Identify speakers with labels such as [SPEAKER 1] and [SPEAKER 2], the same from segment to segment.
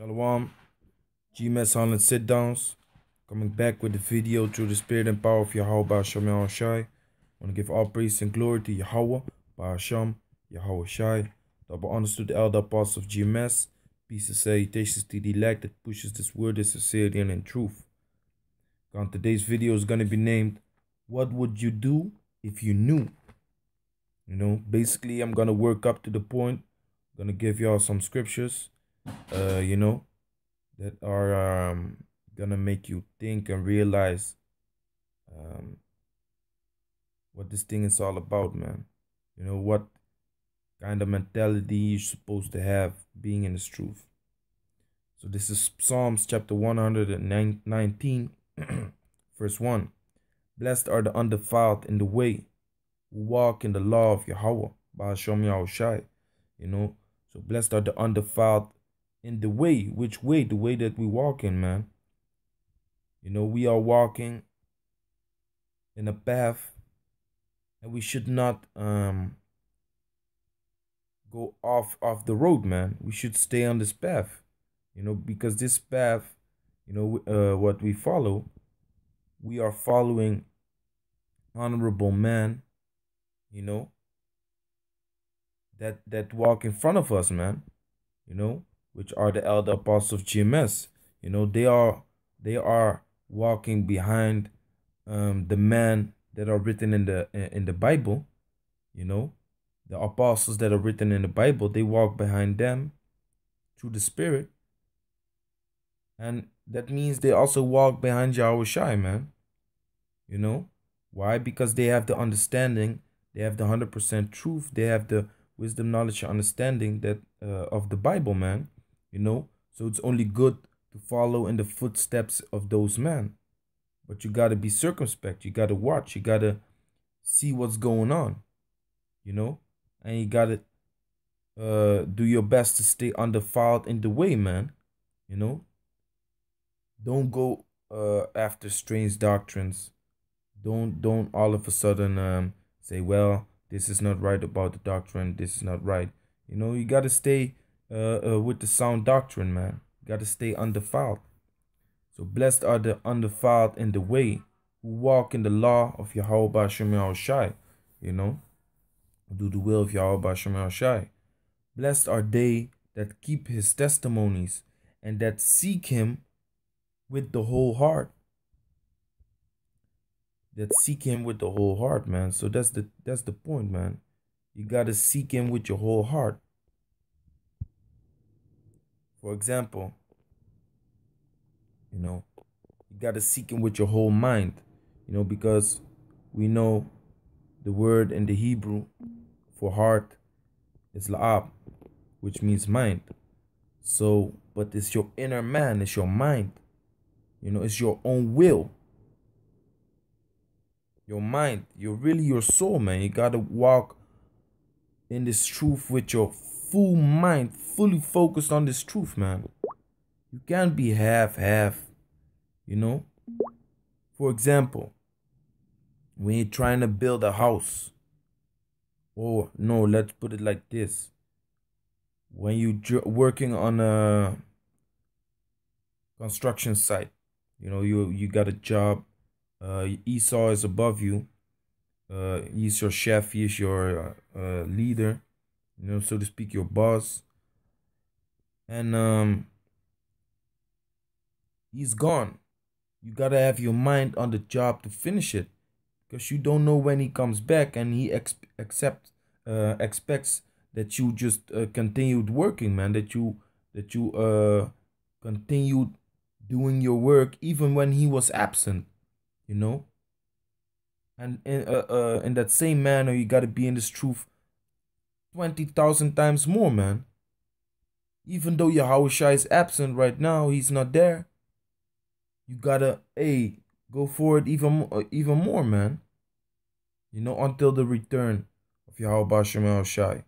[SPEAKER 1] Shalom, GMS Holland sit downs. Coming back with the video through the spirit and power of Yahweh Ba'Hashem Yahweh Shai. I want to give all praise and glory to Yahweh Ba'Hashem Yahweh Shai. Double honors to the elder apostles of GMS. Peace and salutations to the elect that pushes this word in sincerity and in truth. On today's video is going to be named, What Would You Do If You Knew? Basically, I'm going to work up to the point. I'm going to give y'all some scriptures, that are gonna make you think and realize what this thing is all about, man. What kind of mentality you're supposed to have being in this truth. So this is Psalms chapter 119 verse 1. Blessed are the undefiled in the way, who walk in the law of Yahweh Ba'Hashem Yahweh Shai. So blessed are the undefiled in the way. Which way? The way that we walk in, man. We are walking in a path, and we should not go off the road, man. We should stay on this path, because this path, what we follow, we are following honorable man, that walk in front of us, man, which are the elder apostles of GMS. They are walking behind the men that are written in the Bible. The apostles that are written in the Bible, they walk behind them through the Spirit, and that means they also walk behind Yahweh Shai, man. Why? Because they have the understanding, they have the 100% truth, they have the wisdom, knowledge, and understanding that of the Bible, man. So it's only good to follow in the footsteps of those men. But you gotta be circumspect. You gotta watch. You gotta see what's going on. And you gotta do your best to stay undefiled in the way, man. Don't go after strange doctrines. Don't all of a sudden say, well, this is not right about the doctrine. This is not right. You gotta stay with the sound doctrine, man. You gotta stay undefiled. So blessed are the undefiled in the way, who walk in the law of Yahweh Ba'Hashem Yahweh Shai. Do the will of Yahweh Ba'Hashem Yahweh Shai. Blessed are they that keep his testimonies and that seek him with the whole heart. That seek him with the whole heart, man. So that's the point, man. You gotta seek him with your whole heart. For example, you gotta seek him with your whole mind, because we know the word in the Hebrew for heart is la'ab, which means mind. So, but it's your inner man, it's your mind, it's your own will, your mind, you're really your soul, man. You gotta walk in this truth with your full mind, fully focused on this truth, man. You can't be half. For example, when you're trying to build a house, or no, let's put it like this. When you're working on a construction site, you got a job, Esau is above you, he's your chef, he's your leader, so to speak, your boss, and he's gone. You gotta have your mind on the job to finish it, because you don't know when he comes back, and he expects that you just continued working, man. That you continued doing your work even when he was absent, And in that same manner, you gotta be in this truth 20,000 times more, man. Even though Yahweh Shai is absent right now, he's not there. You gotta, go for it even more, man. Until the return of Yahweh Ba'Hashem Yahweh Shai.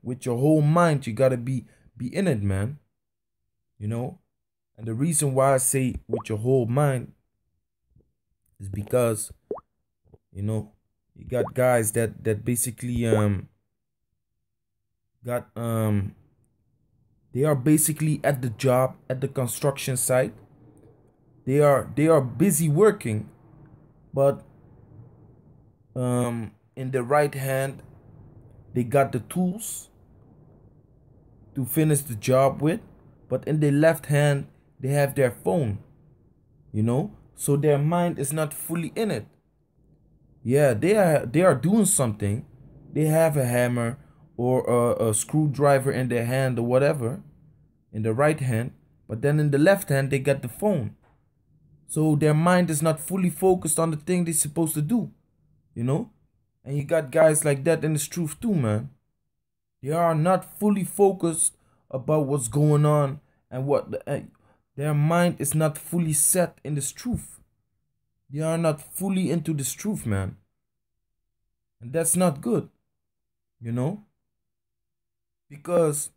[SPEAKER 1] With your whole mind, you gotta be in it, man. And the reason why I say with your whole mind is because, you got guys that basically got They are basically at the job, at the construction site. They are busy working, but in the right hand they got the tools to finish the job with, but in the left hand they have their phone, so their mind is not fully in it. Yeah, they are doing something. They have a hammer or a screwdriver in their hand or whatever in the right hand, but then in the left hand they got the phone. So their mind is not fully focused on the thing they're supposed to do, you know? And you got guys like that in this truth too, man. They are not fully focused about what's going on and their mind is not fully set in this truth. They are not fully into this truth, man. And that's not good, you know? Because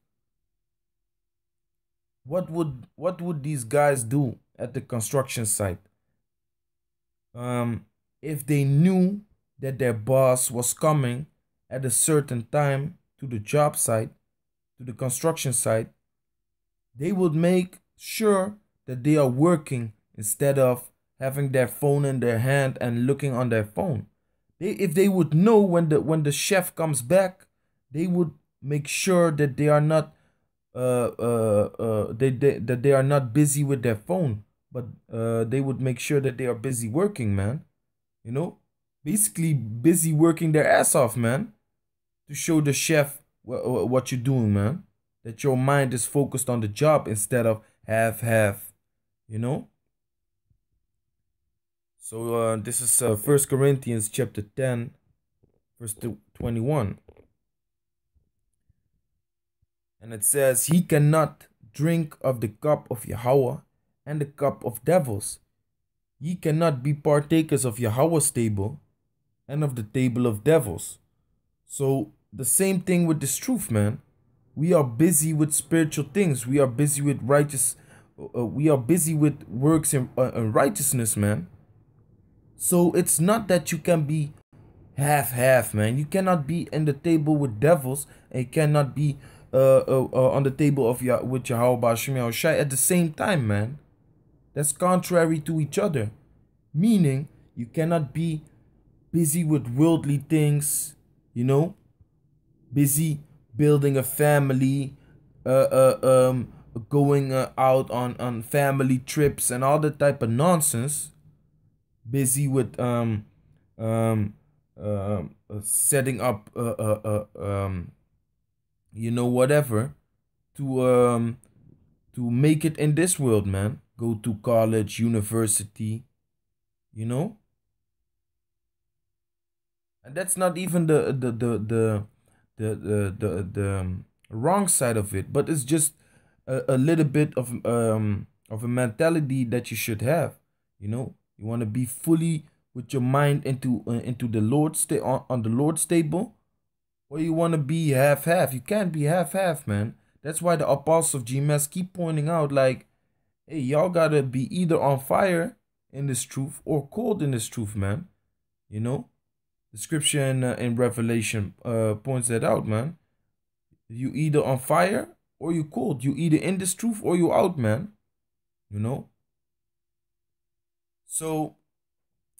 [SPEAKER 1] what would these guys do at the construction site? If they knew that their boss was coming at a certain time to the job site, to the construction site, they would make sure that they are working instead of having their phone in their hand and looking on their phone. If they would know when the chef comes back, they would make sure that they are not that they are not busy with their phone, but they would make sure that they are busy working, man. You know, basically busy working their ass off, man, to show the chef what you're doing, man. That your mind is focused on the job instead of half, you know. So this is 1 Corinthians chapter 10, verse 21. And it says, "He cannot drink of the cup of Yahweh and the cup of devils. Ye cannot be partakers of Yahweh's table and of the table of devils." So the same thing with this truth, man. We are busy with spiritual things. We are busy with we are busy with works and righteousness, man. So it's not that you can be half, man. You cannot be in the table with devils and you cannot be on the table of with Yahweh Hashem Yahushai at the same time, man. That's contrary to each other. Meaning, you cannot be busy with worldly things, busy building a family, going out on family trips and all that type of nonsense. Busy with setting up whatever to make it in this world, man. Go to college, university, and that's not even the wrong side of it, but it's just a little bit of a mentality that you should have. You want to be fully with your mind into the Lord's on the Lord's table, or you want to be half. You can't be half, man. That's why the apostles of GMS keep pointing out, like, hey, y'all gotta be either on fire in this truth or cold in this truth, man. The scripture in Revelation points that out, man. You either on fire or you cold. You either in this truth or you out, man. So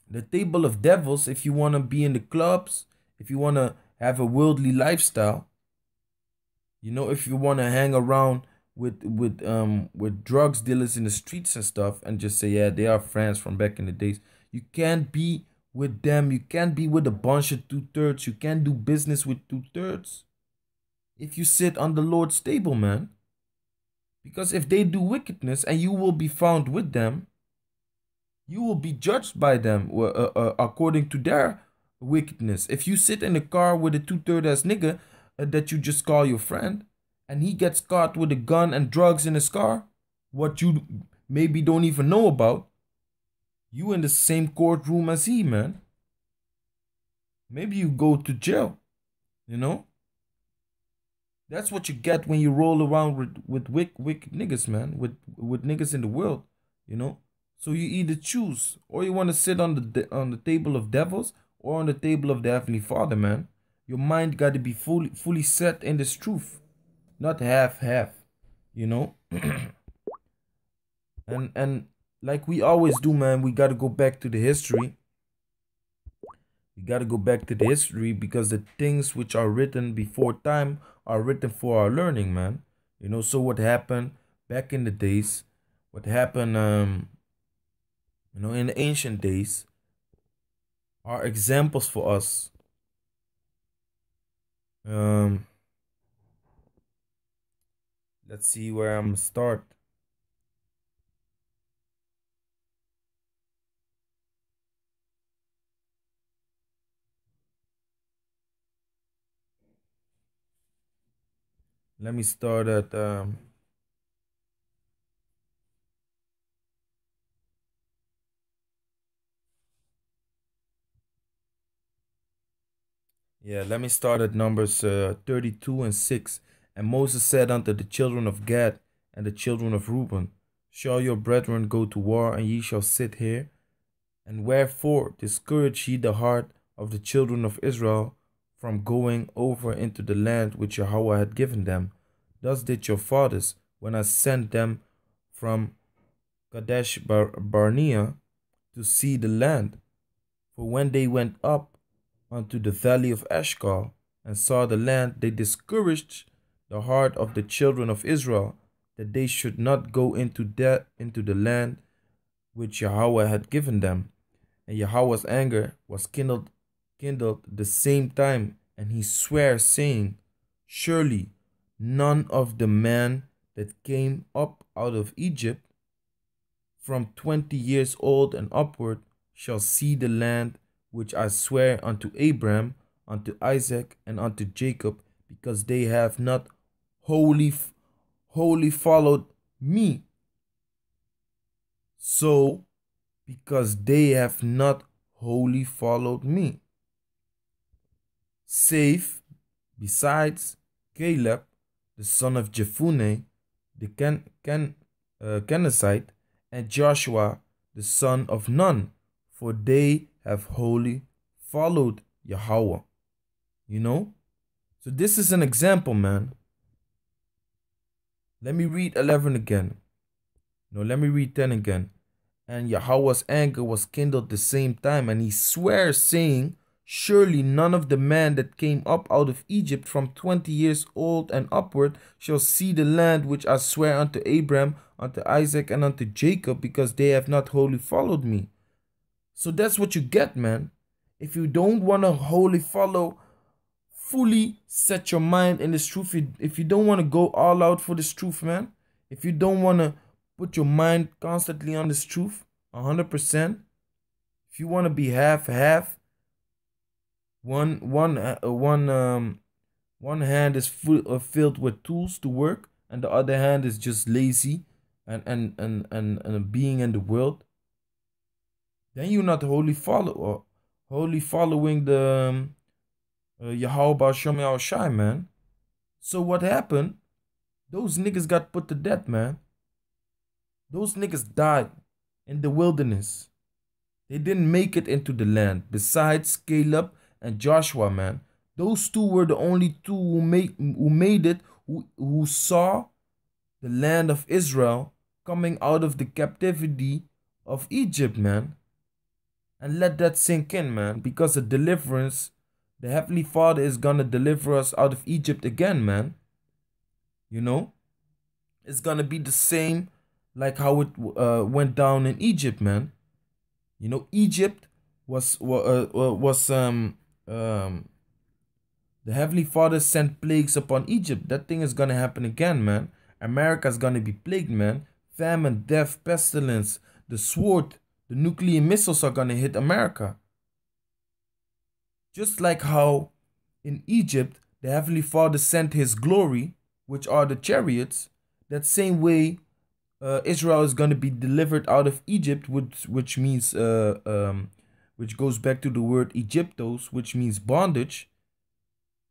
[SPEAKER 1] the table of devils, if you want to be in the clubs, if you want to have a worldly lifestyle, if you want to hang around with drugs dealers in the streets and stuff and just say, yeah, they are friends from back in the days, you can't be with them. You can't be with a bunch of 2/3. You can't do business with 2/3 if you sit on the Lord's table, man. Because if they do wickedness and you will be found with them, you will be judged by them according to their wickedness. If you sit in a car with a 2/3 ass nigga that you just call your friend, and he gets caught with a gun and drugs in his car, what you maybe don't even know about, you in the same courtroom as he, man. Maybe you go to jail, That's what you get when you roll around with wicked niggas, man. With niggas in the world, So you either choose, or you want to sit on the table of devils or on the table of the Heavenly Father, man. Your mind got to be fully set in this truth, not half. you know. And like we always do, man, we got to go back to the history. We got to go back to the history because the things which are written before time are written for our learning, man. So what happened back in the days, what happened in the ancient days are examples for us. Um let's see where I'm start. Let me start at yeah, let me start at Numbers 32 and 6. And Moses said unto the children of Gad and the children of Reuben, shall your brethren go to war, and ye shall sit here? And wherefore discourage ye the heart of the children of Israel from going over into the land which Yahweh had given them? Thus did your fathers, when I sent them from Kadesh Barnea to see the land. For when they went up unto the valley of Eshcol, and saw the land, they discouraged the heart of the children of Israel, that they should not go into the land which Yahweh had given them. And Yahweh's anger was kindled the same time, and he sware, saying, surely none of the men that came up out of Egypt from 20 years old and upward shall see the land which I swear unto Abraham, unto Isaac, and unto Jacob, because they have not wholly, wholly followed me. So, because they have not wholly followed me, save besides Caleb, the son of Jephunneh, the Kenizzite, and Joshua, the son of Nun, for they have wholly followed Yahweh. You know? So this is an example, man. Let me read 11 again. No, let me read 10 again. And Yahweh's anger was kindled the same time, and he swears, saying, surely none of the men that came up out of Egypt from 20 years old and upward shall see the land which I swear unto Abraham, unto Isaac, and unto Jacob, because they have not wholly followed me. So that's what you get, man. If you don't want to wholly follow, fully set your mind in this truth. If you don't want to go all out for this truth, man. If you don't want to put your mind constantly on this truth, 100%. If you want to be half, one hand is filled with tools to work, and the other hand is just lazy and being in the world. Then you're not wholly following the Yahweh Shem Yahushai, man. So what happened? Those niggas got put to death, man. Those niggas died in the wilderness. They didn't make it into the land. Besides Caleb and Joshua, man. Those two were the only two who made it, who saw the land of Israel coming out of the captivity of Egypt, man. And let that sink in, man. Because the deliverance, the Heavenly Father is gonna deliver us out of Egypt again, man. You know? It's gonna be the same like how it went down in Egypt, man. Egypt was the Heavenly Father sent plagues upon Egypt. That thing is gonna happen again, man. America's gonna be plagued, man. Famine, death, pestilence, the sword, the nuclear missiles are gonna hit America. Just like how in Egypt the Heavenly Father sent his glory, which are the chariots, that same way Israel is going to be delivered out of Egypt, which means which goes back to the word Egyptos, which means bondage.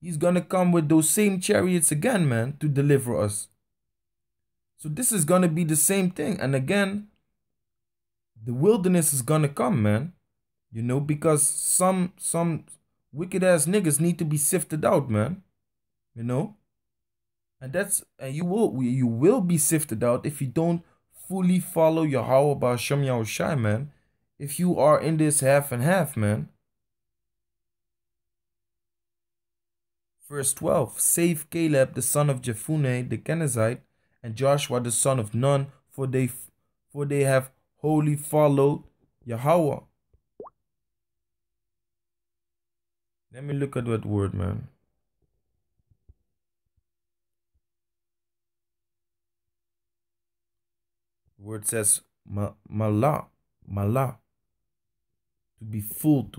[SPEAKER 1] He's going to come with those same chariots again, man, to deliver us. So this is going to be the same thing. And again, the wilderness is going to come, man. Because some wicked ass niggas need to be sifted out, man. And you will be sifted out if you don't fully follow Yahweh Ba'ashem Yahushai, man. If you are in this half and half, man. Verse 12, save Caleb the son of Jephunneh the Kenizzite, and Joshua the son of Nun, for they have wholly followed Yahweh. Let me look at that word, man. The word says malah, malah. To be full,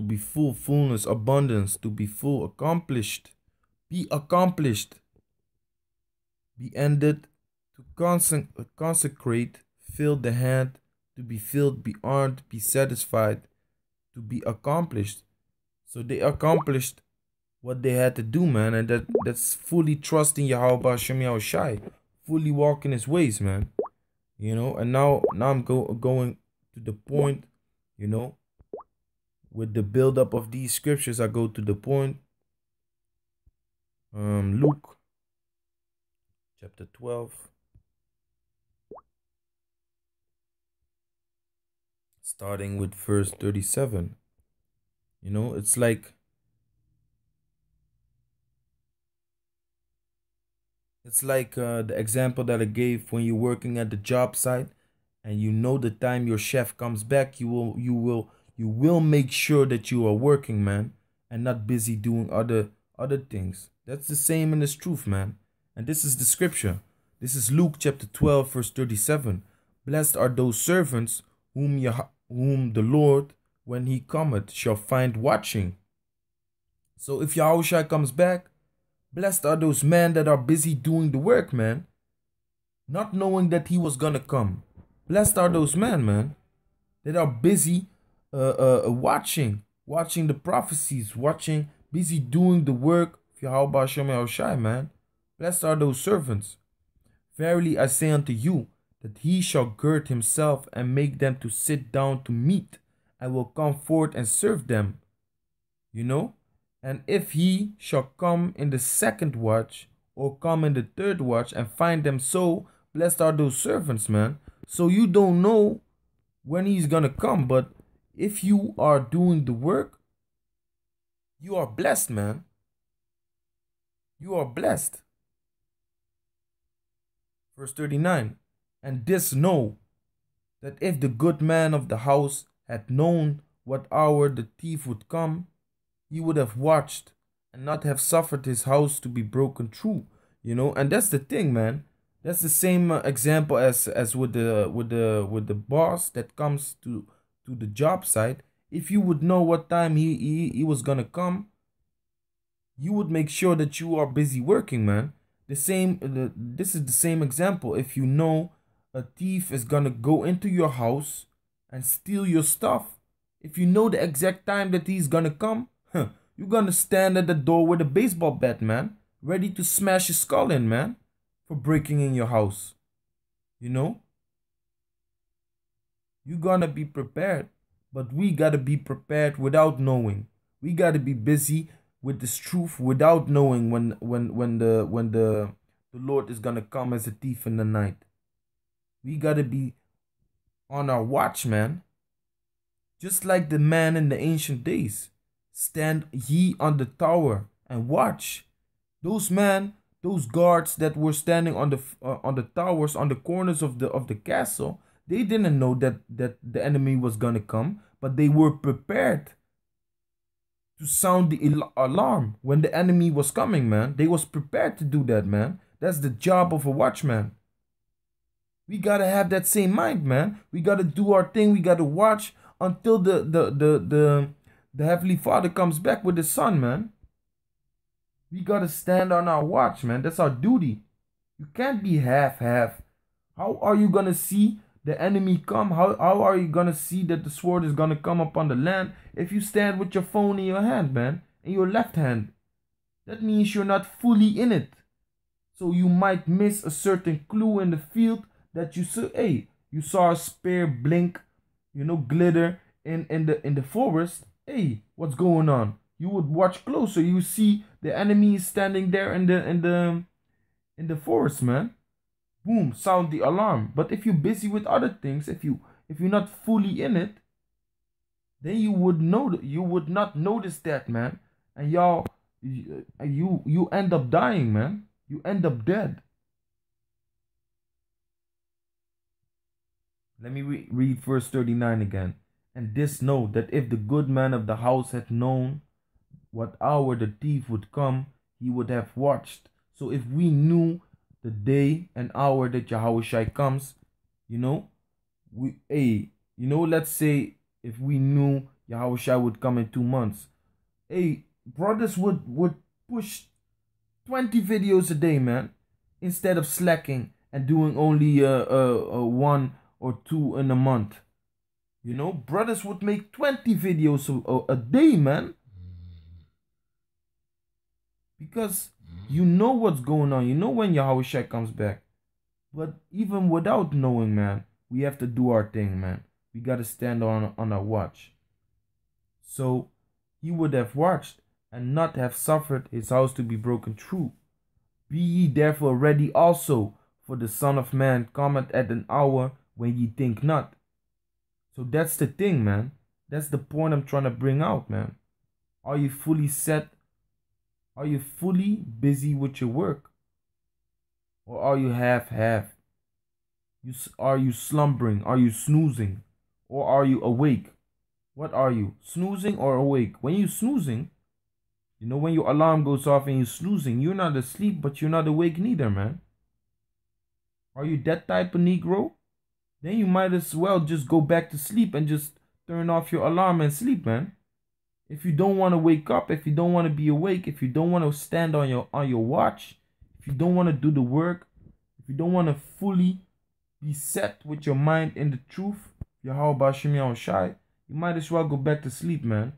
[SPEAKER 1] fullness, abundance, to be full, accomplished, be accomplished, be ended, to consecrate, fill the hand, to be filled, be armed, be satisfied, to be accomplished. So they accomplished what they had to do, man, and that's fully trusting Yahweh Ba'ashem Yahushai, fully walking his ways, man. And now I'm going to the point, with the build up of these scriptures. I go to the point. Luke chapter 12, starting with verse 37. It's like the example that I gave when you're working at the job site, and the time your chef comes back, you will make sure that you are working, man, and not busy doing other things. That's the same in this truth, man. And this is the scripture. This is Luke chapter 12, verse 37. Blessed are those servants whom the Lord, when he cometh, shall find watching. So if Yahushua comes back, blessed are those men that are busy doing the work, man, not knowing that he was gonna come. Blessed are those men, man, that are busy watching the prophecies, busy doing the work of Yahweh Ba'ashem Yahushai, man. Blessed are those servants. Verily I say unto you, that he shall gird himself and make them to sit down to meat, and will come forth and serve them. And if he shall come in the second watch, or come in the third watch, and find them so, blessed are those servants, man. So you don't know when he's gonna come, but if you are doing the work, you are blessed, man. You are blessed. Verse 39. And this know, that if the good man of the house had known what hour the thief would come, he would have watched and not have suffered his house to be broken through. And that's the thing, man. That's the same example as with the boss that comes to the job site. If you would know what time he was gonna come, you would make sure that you are busy working, man. This is the same example. If you know a thief is gonna go into your house and steal your stuff, if you know the exact time that he's gonna come, you're gonna stand at the door with a baseball bat, man, ready to smash his skull in, man, for breaking in your house. You're gonna be prepared, but we gotta be prepared without knowing. We gotta be busy with this truth without knowing when the Lord is gonna come as a thief in the night. We gotta be on our watch, man. Just like the man in the ancient days. Stand ye on the tower and watch. Those guards that were standing on the towers, on the corners of the castle, they didn't know that the enemy was gonna come, but they were prepared to sound the alarm when the enemy was coming, man. They was prepared to do that, man. That's the job of a watchman. We gotta have that same mind, man. We gotta do our thing. We gotta watch until the Heavenly Father comes back with the Son, man. We gotta stand on our watch, man. That's our duty. You can't be half-half. How are you gonna see the enemy come? How are you gonna see that the sword is gonna come upon the land if you stand with your phone in your hand, man, in your left hand? That means you're not fully in it. So you might miss a certain clue in the field that you saw. Hey, you saw a spear blink, glitter in the forest. Hey, what's going on? You would watch closer. You see the enemy is standing there in in the forest, man. Boom, sound the alarm. But if you're busy with other things, if you're not fully in it, then you would not notice that, man. And you end up dying, man. You end up dead. Let me read verse 39 again. And this know that if the good man of the house had known what hour the thief would come, he would have watched. So if we knew the day and hour that Yahushua comes, you know, let's say if we knew Yahushua would come in 2 months, brothers would push 20 videos a day, man, instead of slacking and doing only one or two in a month. You know, brothers would make 20 videos a day, man. Because you know what's going on. You know when Yahushua comes back. But even without knowing, man, we have to do our thing, man. We got to stand on our watch. So he would have watched and not have suffered his house to be broken through. Be ye therefore ready also, for the Son of Man cometh at an hour when ye think not. So that's the thing, man. That's the point I'm trying to bring out, man. Are you fully set? Are you fully busy with your work? Or are you half-half? Are you slumbering? Are you snoozing? Or are you awake? What are you? Snoozing or awake? When you're snoozing, you know, when your alarm goes off and you're snoozing, you're not asleep, but you're not awake neither, man. Are you that type of Negro? Then you might as well just go back to sleep and just turn off your alarm and sleep, man. If you don't want to wake up, if you don't want to be awake, if you don't want to stand on your watch, if you don't want to do the work, if you don't want to fully be set with your mind in the truth, Yahweh Shem Shai, you might as well go back to sleep, man.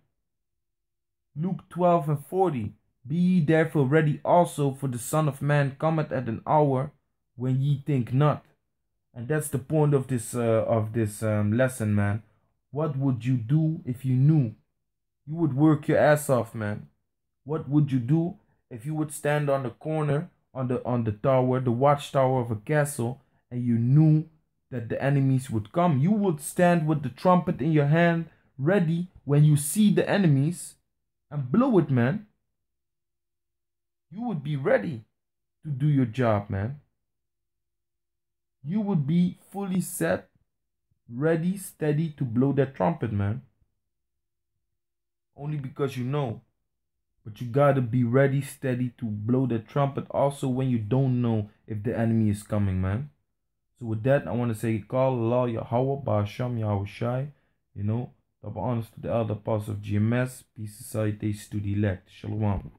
[SPEAKER 1] Luke 12:40. Be ye therefore ready also, for the Son of Man cometh at an hour when ye think not. And that's the point of this lesson, man. What would you do if you knew? You would work your ass off, man. What would you do if you would stand on the corner, on the tower, the watchtower of a castle, and you knew that the enemies would come? You would stand with the trumpet in your hand, ready when you see the enemies, and blow it, man. You would be ready to do your job, man. You would be fully set, ready, steady to blow that trumpet, man. Only because you know. But you gotta be ready, steady to blow that trumpet also when you don't know if the enemy is coming, man. So with that, I want to say, call Allah Yahweh Ba'asham Yahushai. You know, double honors to the elder apostles of GMS. Peace and salutations to the elect. Shalom.